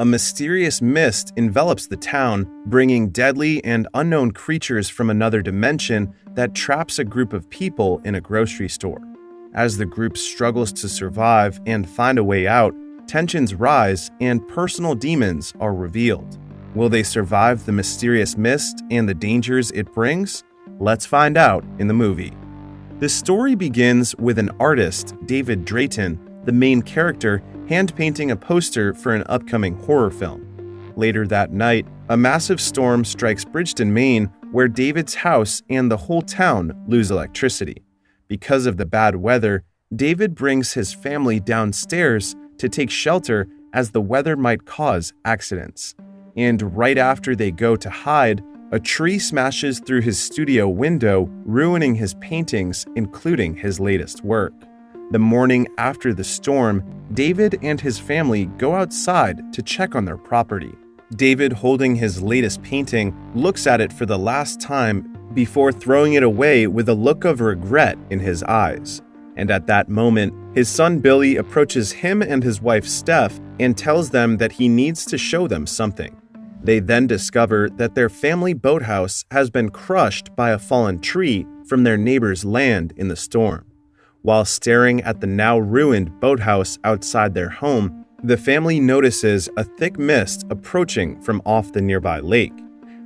A mysterious mist envelops the town, bringing deadly and unknown creatures from another dimension that traps a group of people in a grocery store. As the group struggles to survive and find a way out, tensions rise and personal demons are revealed. Will they survive the mysterious mist and the dangers it brings? Let's find out in the movie. The story begins with an artist, David Drayton, the main character, hand-painting a poster for an upcoming horror film. Later that night, a massive storm strikes Bridgeton, Maine, where David's house and the whole town lose electricity. Because of the bad weather, David brings his family downstairs to take shelter as the weather might cause accidents. And right after they go to hide, a tree smashes through his studio window, ruining his paintings, including his latest work. The morning after the storm, David and his family go outside to check on their property. David, holding his latest painting, looks at it for the last time before throwing it away with a look of regret in his eyes. And at that moment, his son Billy approaches him and his wife Steph and tells them that he needs to show them something. They then discover that their family boathouse has been crushed by a fallen tree from their neighbor's land in the storm. While staring at the now ruined boathouse outside their home, the family notices a thick mist approaching from off the nearby lake.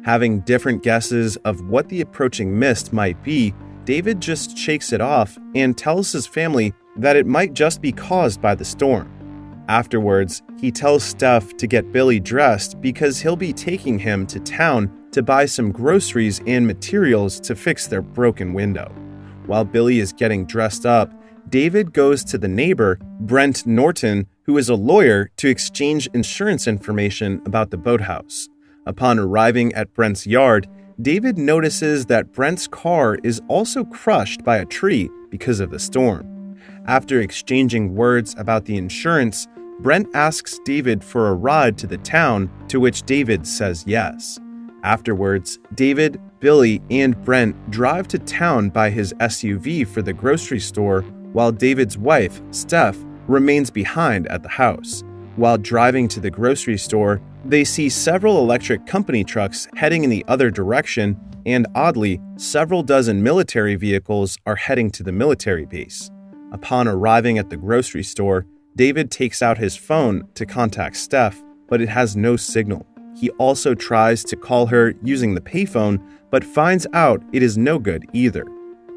Having different guesses of what the approaching mist might be, David just shakes it off and tells his family that it might just be caused by the storm. Afterwards, he tells Steph to get Billy dressed because he'll be taking him to town to buy some groceries and materials to fix their broken window. While Billy is getting dressed up, David goes to the neighbor, Brent Norton, who is a lawyer, to exchange insurance information about the boathouse. Upon arriving at Brent's yard, David notices that Brent's car is also crushed by a tree because of the storm. After exchanging words about the insurance, Brent asks David for a ride to the town, to which David says yes. Afterwards, David, Billy, and Brent drive to town by his SUV for the grocery store, while David's wife, Steph, remains behind at the house. While driving to the grocery store, they see several electric company trucks heading in the other direction, and oddly, several dozen military vehicles are heading to the military base. Upon arriving at the grocery store, David takes out his phone to contact Steph, but it has no signal. He also tries to call her using the payphone, but finds out it is no good either.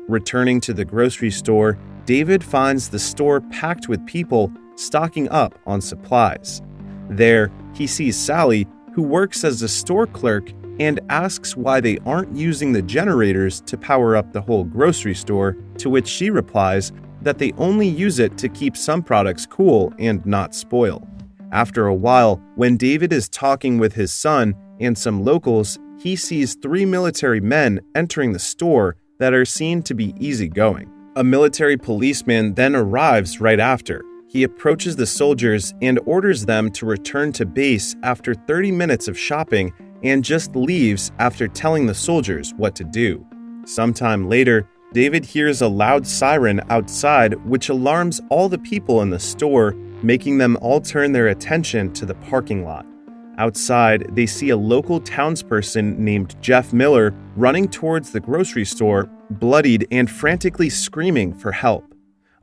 Returning to the grocery store, David finds the store packed with people stocking up on supplies. There, he sees Sally, who works as a store clerk, and asks why they aren't using the generators to power up the whole grocery store, to which she replies that they only use it to keep some products cool and not spoil. After a while, when David is talking with his son and some locals, he sees 3 military men entering the store that are seen to be easygoing. A military policeman then arrives right after. He approaches the soldiers and orders them to return to base after 30 minutes of shopping and just leaves after telling the soldiers what to do. Sometime later, David hears a loud siren outside which alarms all the people in the store, making them all turn their attention to the parking lot. Outside, they see a local townsperson named Jeff Miller running towards the grocery store, bloodied and frantically screaming for help.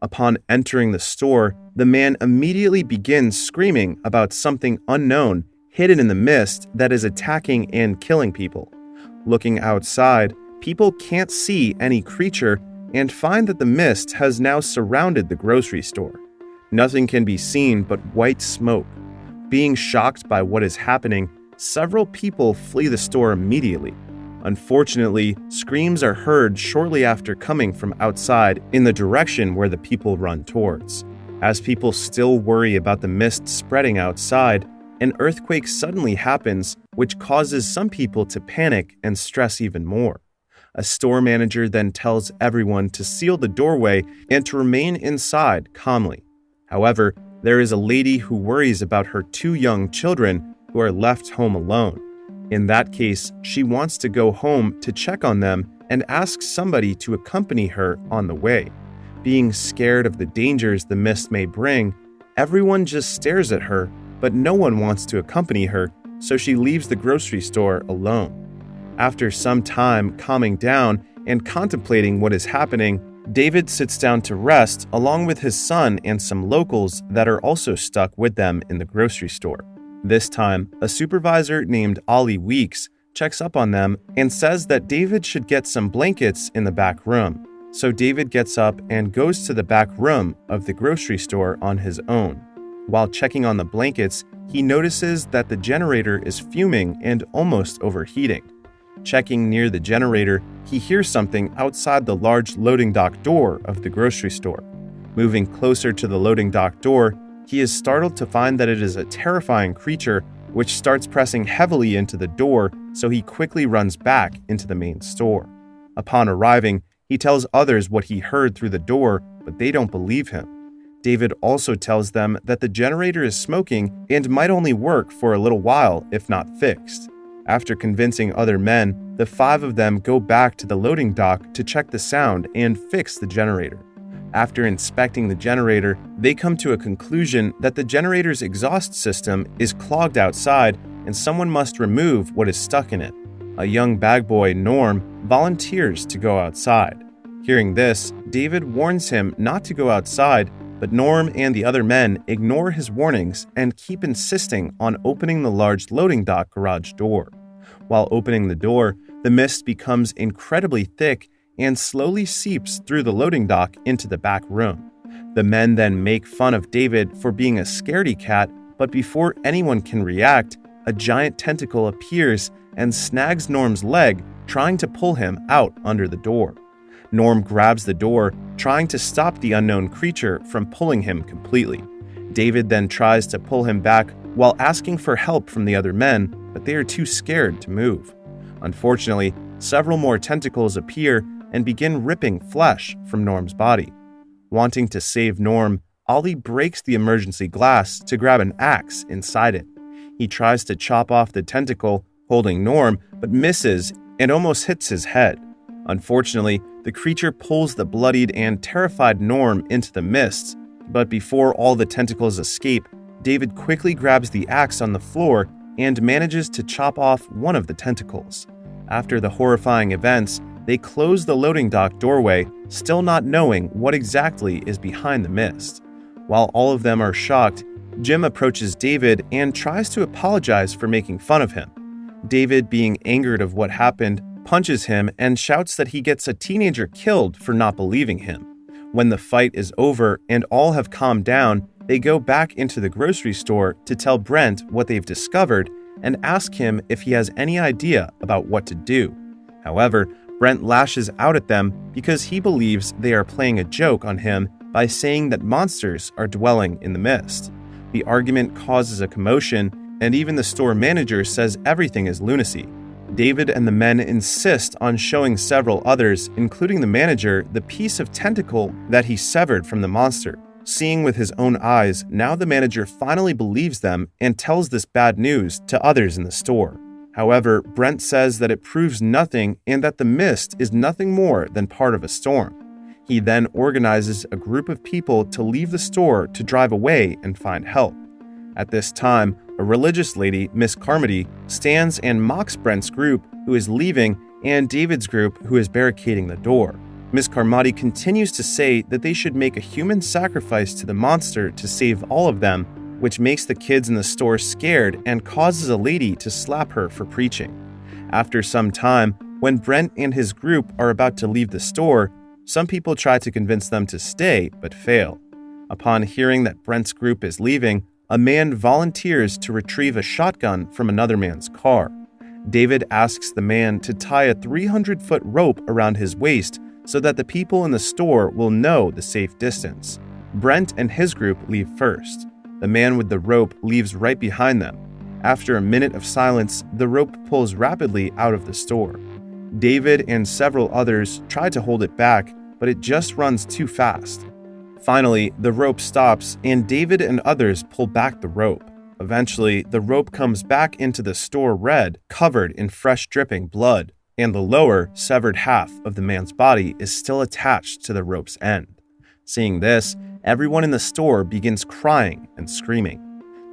Upon entering the store, the man immediately begins screaming about something unknown hidden in the mist that is attacking and killing people. Looking outside, people can't see any creature and find that the mist has now surrounded the grocery store. Nothing can be seen but white smoke. Being shocked by what is happening, several people flee the store immediately. Unfortunately, screams are heard shortly after coming from outside in the direction where the people run towards. As people still worry about the mist spreading outside, an earthquake suddenly happens, which causes some people to panic and stress even more. A store manager then tells everyone to seal the doorway and to remain inside calmly. However, there is a lady who worries about her 2 young children who are left home alone. In that case, she wants to go home to check on them and asks somebody to accompany her on the way. Being scared of the dangers the mist may bring, everyone just stares at her, but no one wants to accompany her, so she leaves the grocery store alone. After some time calming down and contemplating what is happening, David sits down to rest along with his son and some locals that are also stuck with them in the grocery store. This time, a supervisor named Ollie Weeks checks up on them and says that David should get some blankets in the back room. So David gets up and goes to the back room of the grocery store on his own. While checking on the blankets, he notices that the generator is fuming and almost overheating. Checking near the generator, he hears something outside the large loading dock door of the grocery store. Moving closer to the loading dock door, he is startled to find that it is a terrifying creature which starts pressing heavily into the door, so he quickly runs back into the main store. Upon arriving, he tells others what he heard through the door, but they don't believe him. David also tells them that the generator is smoking and might only work for a little while if not fixed. After convincing other men, the 5 of them go back to the loading dock to check the sound and fix the generator. After inspecting the generator, they come to a conclusion that the generator's exhaust system is clogged outside and someone must remove what is stuck in it. A young bag boy, Norm, volunteers to go outside. Hearing this, David warns him not to go outside, but Norm and the other men ignore his warnings and keep insisting on opening the large loading dock garage door. While opening the door, the mist becomes incredibly thick and slowly seeps through the loading dock into the back room. The men then make fun of David for being a scaredy cat, but before anyone can react, a giant tentacle appears and snags Norm's leg, trying to pull him out under the door. Norm grabs the door, trying to stop the unknown creature from pulling him completely. David then tries to pull him back while asking for help from the other men, but they are too scared to move. Unfortunately, several more tentacles appear and begin ripping flesh from Norm's body. Wanting to save Norm, Ollie breaks the emergency glass to grab an axe inside it. He tries to chop off the tentacle, holding Norm, but misses and almost hits his head. Unfortunately, the creature pulls the bloodied and terrified Norm into the mists, but before all the tentacles escape, David quickly grabs the axe on the floor and manages to chop off one of the tentacles. After the horrifying events, they close the loading dock doorway, still not knowing what exactly is behind the mist. While all of them are shocked, Jim approaches David and tries to apologize for making fun of him. David, being angered of what happened, punches him and shouts that he gets a teenager killed for not believing him. When the fight is over and all have calmed down, they go back into the grocery store to tell Brent what they've discovered and ask him if he has any idea about what to do. However, Brent lashes out at them because he believes they are playing a joke on him by saying that monsters are dwelling in the mist. The argument causes a commotion, and even the store manager says everything is lunacy. David and the men insist on showing several others, including the manager, the piece of tentacle that he severed from the monster. Seeing with his own eyes, now the manager finally believes them and tells this bad news to others in the store. However, Brent says that it proves nothing and that the mist is nothing more than part of a storm. He then organizes a group of people to leave the store to drive away and find help. At this time, a religious lady, Miss Carmody, stands and mocks Brent's group, who is leaving, and David's group, who is barricading the door. Miss Carmody continues to say that they should make a human sacrifice to the monster to save all of them, which makes the kids in the store scared and causes a lady to slap her for preaching. After some time, when Brent and his group are about to leave the store, some people try to convince them to stay but fail. Upon hearing that Brent's group is leaving, a man volunteers to retrieve a shotgun from another man's car. David asks the man to tie a 300-foot rope around his waist so that the people in the store will know the safe distance. Brent and his group leave first. The man with the rope leaves right behind them. After a minute of silence, the rope pulls rapidly out of the store. David and several others try to hold it back, but it just runs too fast. Finally, the rope stops and David and others pull back the rope. Eventually, the rope comes back into the store red, covered in fresh dripping blood, and the lower, severed half of the man's body is still attached to the rope's end. Seeing this, everyone in the store begins crying and screaming.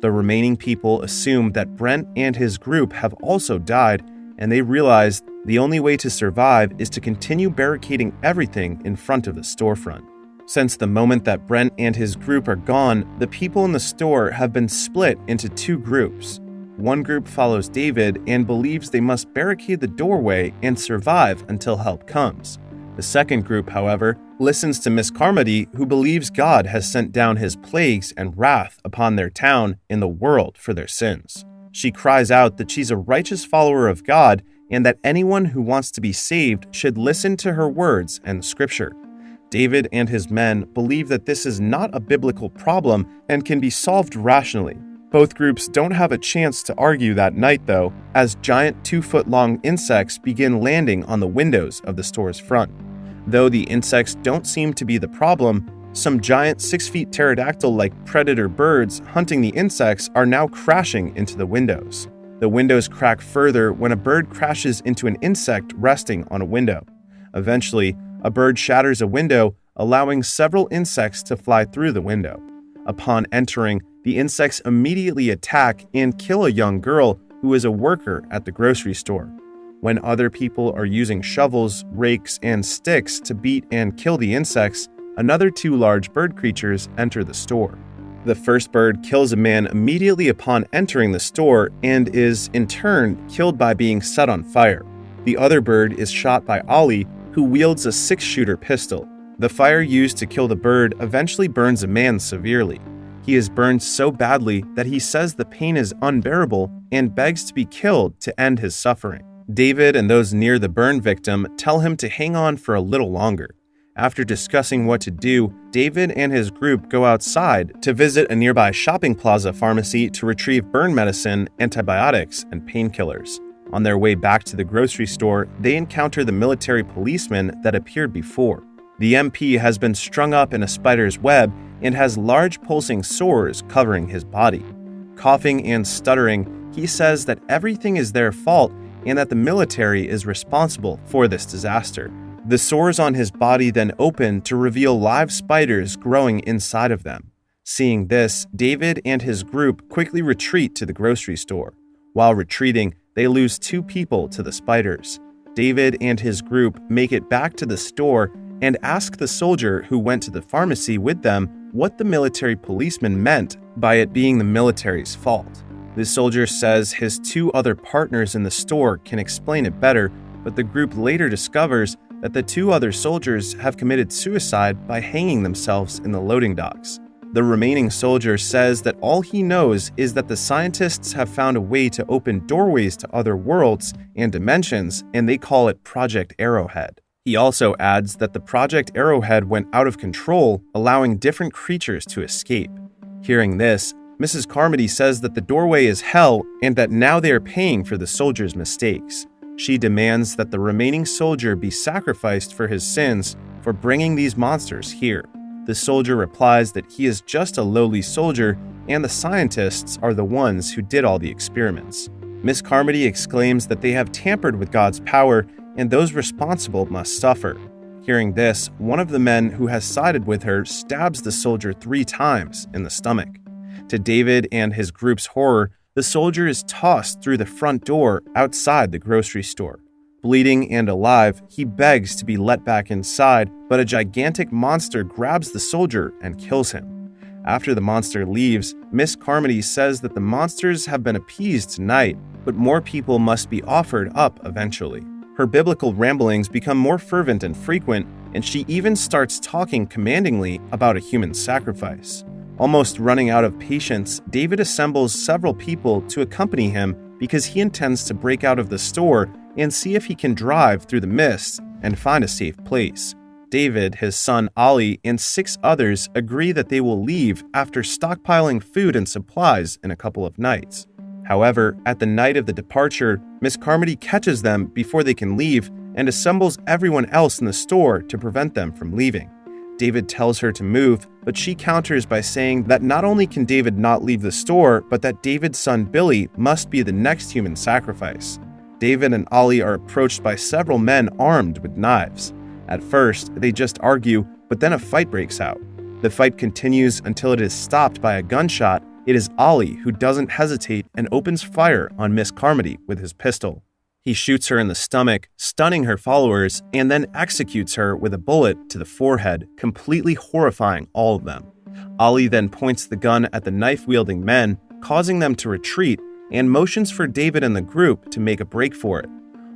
The remaining people assume that Brent and his group have also died, and they realize the only way to survive is to continue barricading everything in front of the storefront. Since the moment that Brent and his group are gone, the people in the store have been split into two groups. One group follows David and believes they must barricade the doorway and survive until help comes. The second group, however, listens to Miss Carmody, who believes God has sent down his plagues and wrath upon their town and the world for their sins. She cries out that she's a righteous follower of God and that anyone who wants to be saved should listen to her words and scripture. David and his men believe that this is not a biblical problem and can be solved rationally. Both groups don't have a chance to argue that night, though, as giant 2-foot-long insects begin landing on the windows of the store's front. Though the insects don't seem to be the problem, some giant 6-foot pterodactyl-like predator birds hunting the insects are now crashing into the windows. The windows crack further when a bird crashes into an insect resting on a window. Eventually, a bird shatters a window, allowing several insects to fly through the window. Upon entering, the insects immediately attack and kill a young girl who is a worker at the grocery store. When other people are using shovels, rakes, and sticks to beat and kill the insects, another 2 large bird creatures enter the store. The first bird kills a man immediately upon entering the store and is, in turn, killed by being set on fire. The other bird is shot by Ollie, who wields a 6-shooter pistol. The fire used to kill the bird eventually burns a man severely. He is burned so badly that he says the pain is unbearable and begs to be killed to end his suffering. David and those near the burn victim tell him to hang on for a little longer. After discussing what to do, David and his group go outside to visit a nearby shopping plaza pharmacy to retrieve burn medicine, antibiotics, and painkillers. On their way back to the grocery store, they encounter the military policeman that appeared before. The MP has been strung up in a spider's web and has large pulsing sores covering his body. Coughing and stuttering, he says that everything is their fault and that the military is responsible for this disaster. The sores on his body then open to reveal live spiders growing inside of them. Seeing this, David and his group quickly retreat to the grocery store. While retreating, they lose 2 people to the spiders. David and his group make it back to the store and ask the soldier who went to the pharmacy with them what the military policeman meant by it being the military's fault. The soldier says his 2 other partners in the store can explain it better, but the group later discovers that the 2 other soldiers have committed suicide by hanging themselves in the loading docks. The remaining soldier says that all he knows is that the scientists have found a way to open doorways to other worlds and dimensions, and they call it Project Arrowhead. He also adds that the Project Arrowhead went out of control, allowing different creatures to escape. Hearing this, Mrs. Carmody says that the doorway is hell and that now they are paying for the soldier's mistakes. She demands that the remaining soldier be sacrificed for his sins for bringing these monsters here. The soldier replies that he is just a lowly soldier and the scientists are the ones who did all the experiments. Miss Carmody exclaims that they have tampered with God's power and those responsible must suffer. Hearing this, one of the men who has sided with her stabs the soldier 3 times in the stomach. To David and his group's horror, the soldier is tossed through the front door outside the grocery store. Bleeding and alive, he begs to be let back inside, but a gigantic monster grabs the soldier and kills him. After the monster leaves, Miss Carmody says that the monsters have been appeased tonight, but more people must be offered up eventually. Her biblical ramblings become more fervent and frequent, and she even starts talking commandingly about a human sacrifice. Almost running out of patience, David assembles several people to accompany him because he intends to break out of the store and see if he can drive through the mist and find a safe place. David, his son Ollie, and 6 others agree that they will leave after stockpiling food and supplies in a couple of nights. However, at the night of the departure, Miss Carmody catches them before they can leave and assembles everyone else in the store to prevent them from leaving. David tells her to move, but she counters by saying that not only can David not leave the store, but that David's son Billy must be the next human sacrifice. David and Ollie are approached by several men armed with knives. At first, they just argue, but then a fight breaks out. The fight continues until it is stopped by a gunshot, It is Ollie who doesn't hesitate and opens fire on Miss Carmody with his pistol. He shoots her in the stomach, stunning her followers, and then executes her with a bullet to the forehead, completely horrifying all of them. Ollie then points the gun at the knife-wielding men, causing them to retreat, and motions for David and the group to make a break for it.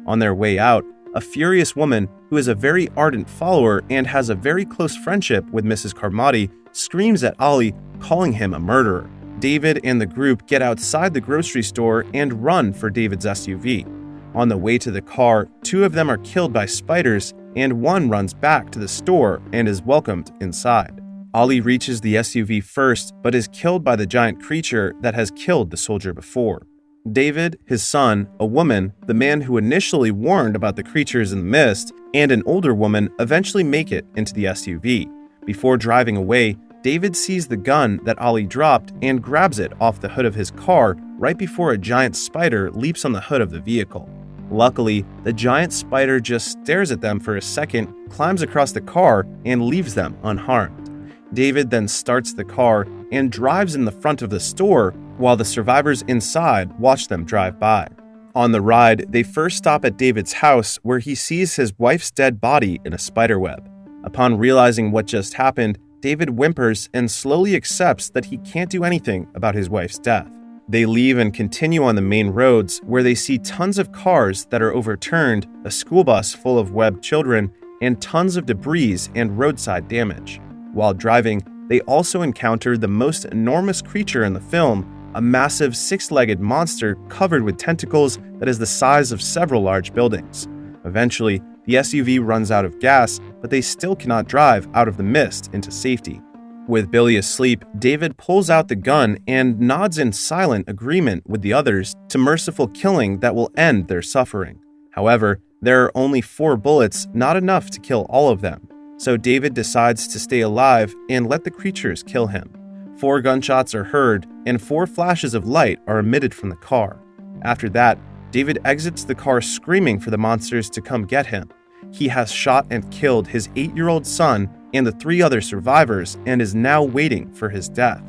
On their way out, a furious woman who is a very ardent follower and has a very close friendship with Mrs. Carmody screams at Ollie, calling him a murderer. David and the group get outside the grocery store and run for David's SUV. On the way to the car, 2 of them are killed by spiders, and one runs back to the store and is welcomed inside. Ollie reaches the SUV first, but is killed by the giant creature that has killed the soldier before. David, his son, a woman, the man who initially warned about the creatures in the mist, and an older woman eventually make it into the SUV. Before driving away, David sees the gun that Ollie dropped and grabs it off the hood of his car right before a giant spider leaps on the hood of the vehicle. Luckily, the giant spider just stares at them for a second, climbs across the car, and leaves them unharmed. David then starts the car and drives in the front of the store while the survivors inside watch them drive by. On the ride, they first stop at David's house where he sees his wife's dead body in a spiderweb. Upon realizing what just happened, David whimpers and slowly accepts that he can't do anything about his wife's death. They leave and continue on the main roads where they see tons of cars that are overturned, a school bus full of webbed children, and tons of debris and roadside damage. While driving, they also encounter the most enormous creature in the film, a massive 6-legged monster covered with tentacles that is the size of several large buildings. Eventually, the SUV runs out of gas, but they still cannot drive out of the mist into safety. With Billy asleep, David pulls out the gun and nods in silent agreement with the others to merciful killing that will end their suffering. However, there are only 4 bullets, not enough to kill all of them, so David decides to stay alive and let the creatures kill him. 4 gunshots are heard, and 4 flashes of light are emitted from the car. After that, David exits the car screaming for the monsters to come get him. He has shot and killed his 8-year-old son and the 3 other survivors and is now waiting for his death.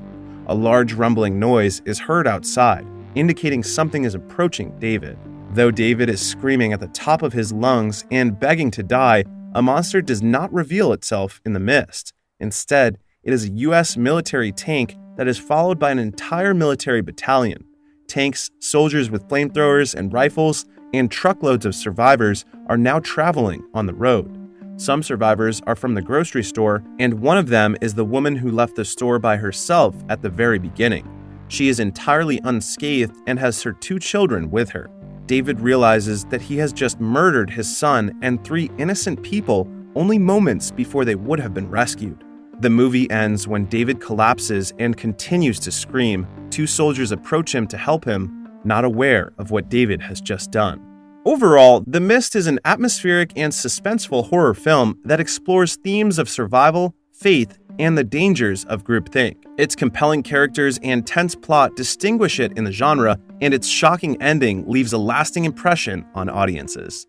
A large rumbling noise is heard outside, indicating something is approaching David. Though David is screaming at the top of his lungs and begging to die, a monster does not reveal itself in the mist. Instead, it is a U.S. military tank that is followed by an entire military battalion. Tanks, soldiers with flamethrowers and rifles, and truckloads of survivors are now traveling on the road. Some survivors are from the grocery store, and one of them is the woman who left the store by herself at the very beginning. She is entirely unscathed and has her 2 children with her. David realizes that he has just murdered his son and 3 innocent people only moments before they would have been rescued. The movie ends when David collapses and continues to scream. 2 soldiers approach him to help him, not aware of what David has just done. Overall, The Mist is an atmospheric and suspenseful horror film that explores themes of survival, faith, and the dangers of groupthink. Its compelling characters and tense plot distinguish it in the genre, and its shocking ending leaves a lasting impression on audiences.